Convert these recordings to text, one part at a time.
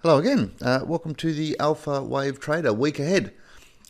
Hello again. Welcome to the Alpha Wave Trader week ahead,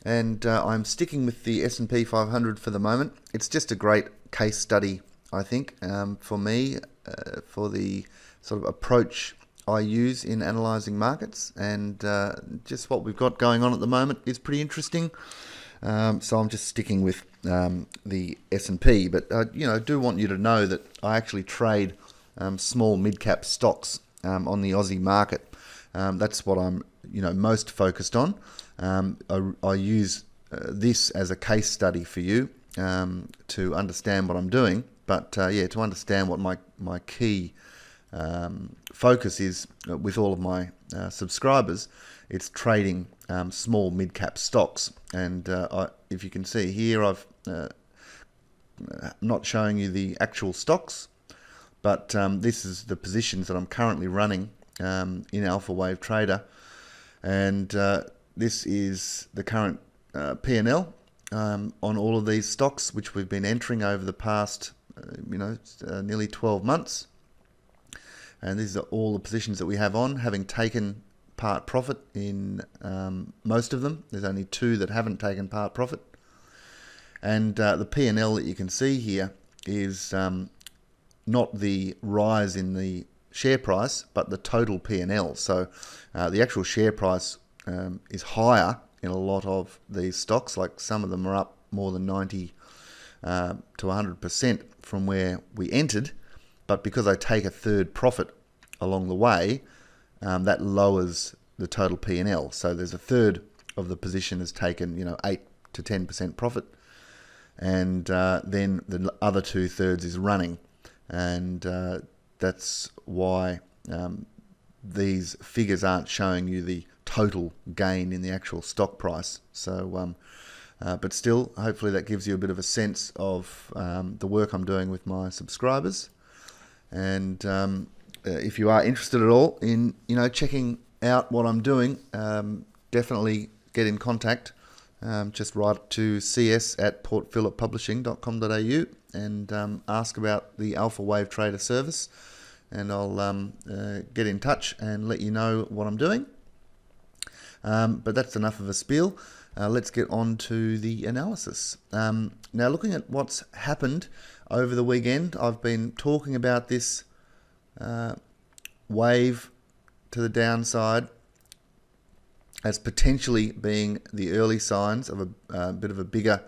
and I'm sticking with the S&P 500 for the moment. It's just a great case study, I think, for me, for the sort of approach I use in analysing markets, and just what we've got going on at the moment is pretty interesting. So I'm just sticking with the S&P, but I do want you to know that I actually trade small mid-cap stocks on the Aussie market. That's what I'm, most focused on. I use this as a case study for you to understand what I'm doing. But to understand what my key focus is with all of my subscribers, it's trading small mid-cap stocks. And if you can see here, I've not showing you the actual stocks, but this is the positions that I'm currently running in Alpha Wave Trader, and this is the current P&L on all of these stocks, which we've been entering over the past nearly 12 months. And these are all the positions that we have on, having taken part profit in most of them. There's only two that haven't taken part profit. And the P&L that you can see here is not the rise in the share price, but the total P&L. So the actual share price is higher in a lot of these stocks. Like some of them are up more than 90 to 100% from where we entered, but because I take a third profit along the way, that lowers the total P&L. So there's a third of the position has taken 8 to 10% profit, and then the other 2/3 is running, and that's why these figures aren't showing you the total gain in the actual stock price. So, but still, hopefully that gives you a bit of a sense of the work I'm doing with my subscribers. And if you are interested at all in checking out what I'm doing, definitely get in contact. Just write to cs@portphillippublishing.com.au and ask about the Alpha Wave Trader service, and I'll get in touch and let you know what I'm doing. But that's enough of a spiel. Let's get on to the analysis. Now, looking at what's happened over the weekend, I've been talking about this wave to the downside as potentially being the early signs of a bit of a bigger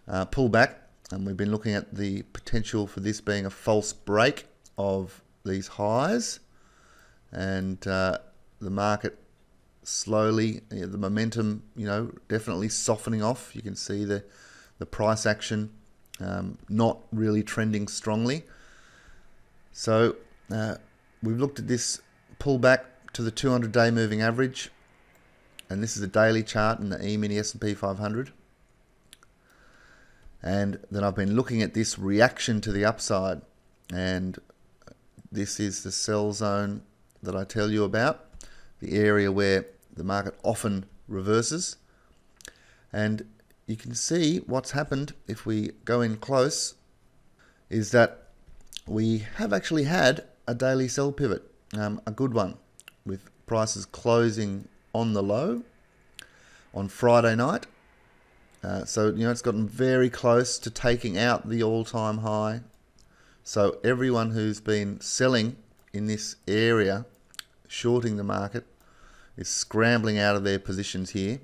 pullback. And we've been looking at the potential for this being a false break of these highs, and the market slowly, the momentum, definitely softening off. You can see the price action not really trending strongly. So we've looked at this pullback to the 200-day moving average, and this is a daily chart in the E-mini S&P 500. And then I've been looking at this reaction to the upside, and this is the sell zone that I tell you about, the area where the market often reverses. And you can see what's happened if we go in close is that we have actually had a daily sell pivot, a good one, with prices closing on the low on Friday night. So it's gotten very close to taking out the all-time high. So everyone who's been selling in this area, shorting the market, is scrambling out of their positions here.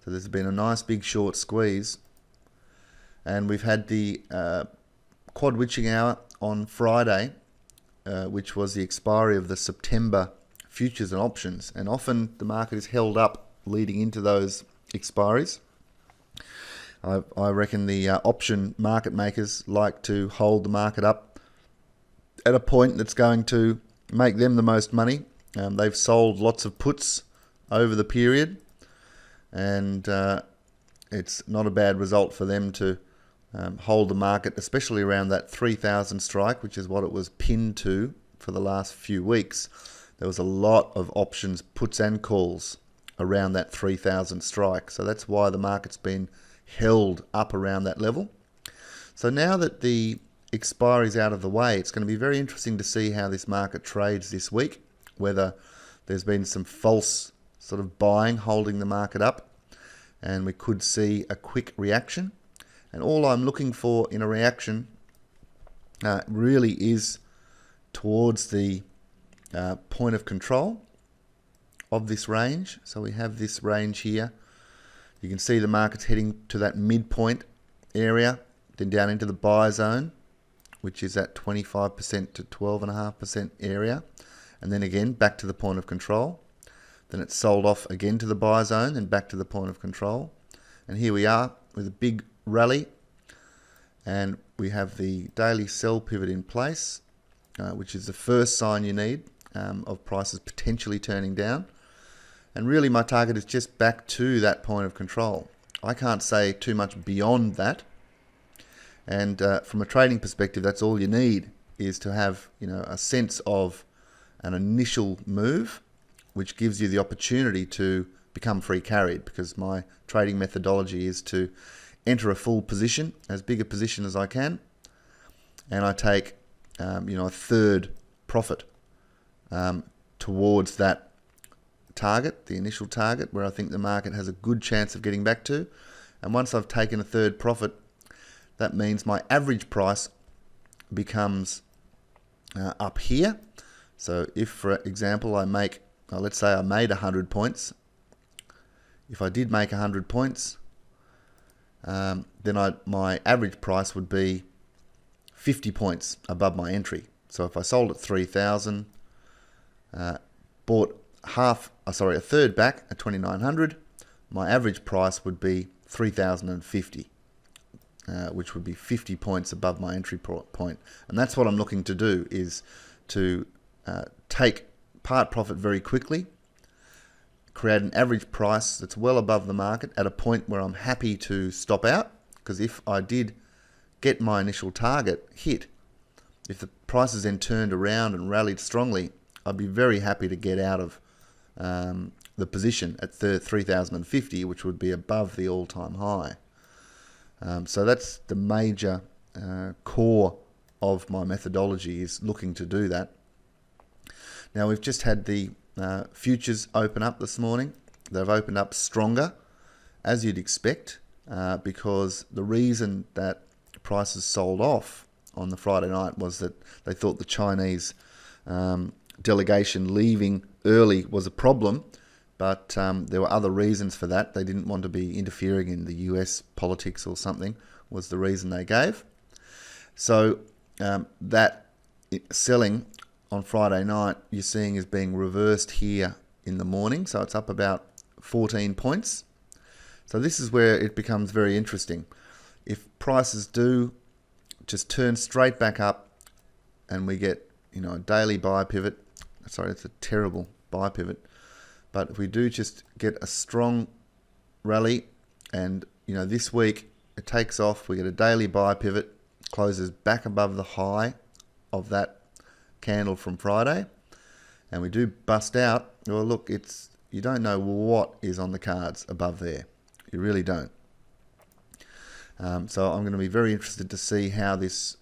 So there's been a nice big short squeeze, and we've had the quad witching hour on Friday, which was the expiry of the September futures and options, and often the market is held up leading into those expiries. I reckon the option market makers like to hold the market up at a point that's going to make them the most money. They've sold lots of puts over the period, and it's not a bad result for them to hold the market, especially around that 3,000 strike, which is what it was pinned to for the last few weeks. There was a lot of options, puts and calls around that 3,000 strike. So that's why the market's been held up around that level. So now that the expiry is out of the way, it's going to be very interesting to see how this market trades this week, whether there's been some false sort of buying holding the market up, and we could see a quick reaction. And all I'm looking for in a reaction really is towards the point of control of this range. So we have this range here. You can see the market's heading to that midpoint area, then down into the buy zone, which is at 25% to 12.5% area, and then again back to the point of control. Then it's sold off again to the buy zone and back to the point of control. And here we are with a big rally, and we have the daily sell pivot in place, which is the first sign you need of prices potentially turning down. And really my target is just back to that point of control. I can't say too much beyond that. And from a trading perspective, that's all you need, is to have, a sense of an initial move, which gives you the opportunity to become free carried, because my trading methodology is to enter a full position, as big a position as I can, and I take a third profit towards that target, the initial target, where I think the market has a good chance of getting back to. And once I've taken a third profit, that means my average price becomes up here. So if, for example, I make, let's say I made 100 points. If I did make 100 points, then my average price would be 50 points above my entry. So if I sold at 3,000, bought a third back at 2,900, my average price would be 3,050, which would be 50 points above my entry point. And that's what I'm looking to do, is to take part profit very quickly, create an average price that's well above the market at a point where I'm happy to stop out, because if I did get my initial target hit, if the prices then turned around and rallied strongly, I'd be very happy to get out of the position at 3,050, which would be above the all-time high. So that's the major core of my methodology, is looking to do that. Now we've just had the futures open up this morning. They've opened up stronger, as you'd expect, because the reason that prices sold off on the Friday night was that they thought the Chinese delegation leaving early was a problem, but there were other reasons for that. They didn't want to be interfering in the US politics or something, was the reason they gave. So that selling on Friday night you're seeing is being reversed here in the morning. So it's up about 14 points. So this is where it becomes very interesting. If prices do just turn straight back up and we get, a daily buy pivot, sorry, it's a terrible buy pivot, but if we do just get a strong rally and, this week it takes off, we get a daily buy pivot, closes back above the high of that candle from Friday, and we do bust out, well, look, you don't know what is on the cards above there. You really don't. So I'm going to be very interested to see how this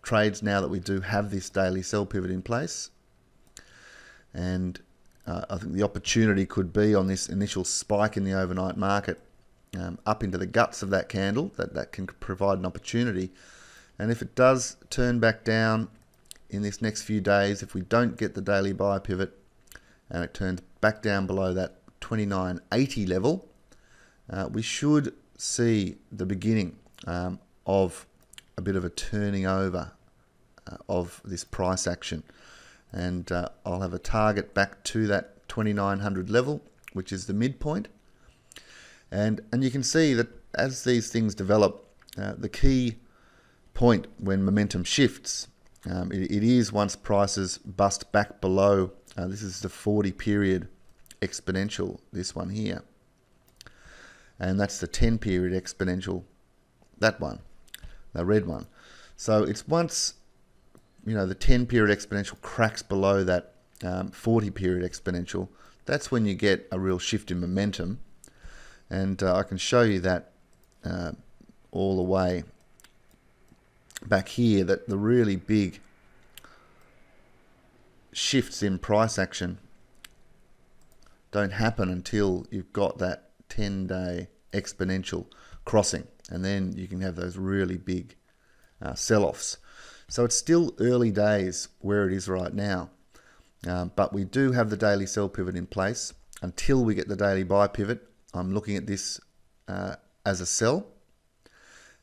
trades now that we do have this daily sell pivot in place. And I think the opportunity could be on this initial spike in the overnight market up into the guts of that candle, that can provide an opportunity. And if it does turn back down in this next few days, if we don't get the daily buy pivot and it turns back down below that 2980 level, we should see the beginning of a bit of a turning over of this price action. And I'll have a target back to that 2900 level, which is the midpoint. And you can see that as these things develop, the key point when momentum shifts, it is once prices bust back below, this is the 40 period exponential, this one here. And that's the 10 period exponential, that one, the red one. So it's once, the 10 period exponential cracks below that 40 period exponential, that's when you get a real shift in momentum. And I can show you that all the way back here, that the really big shifts in price action don't happen until you've got that 10-day exponential crossing, and then you can have those really big sell-offs. So it's still early days where it is right now, but we do have the daily sell pivot in place. Until we get the daily buy pivot, I'm looking at this as a sell,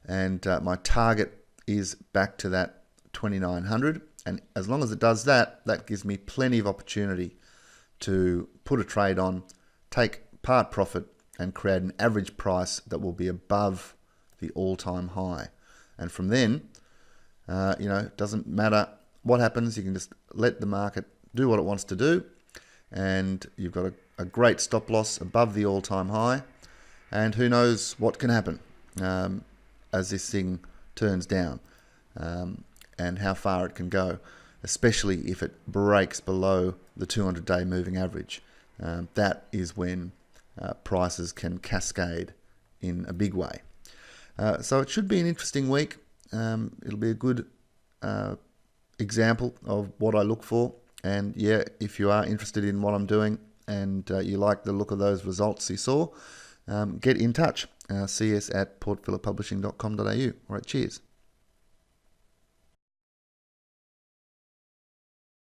and my target is back to that 2900, and as long as it does that, that gives me plenty of opportunity to put a trade on, take part profit, and create an average price that will be above the all-time high. And from then, it doesn't matter what happens, you can just let the market do what it wants to do, and you've got a great stop loss above the all-time high, and who knows what can happen as this thing turns down, and how far it can go, especially if it breaks below the 200-day moving average. That is when prices can cascade in a big way. So it should be an interesting week. It'll be a good example of what I look for. And yeah, if you are interested in what I'm doing and you like the look of those results you saw, get in touch. See us at portfoliopublishing.com.au. All right, cheers.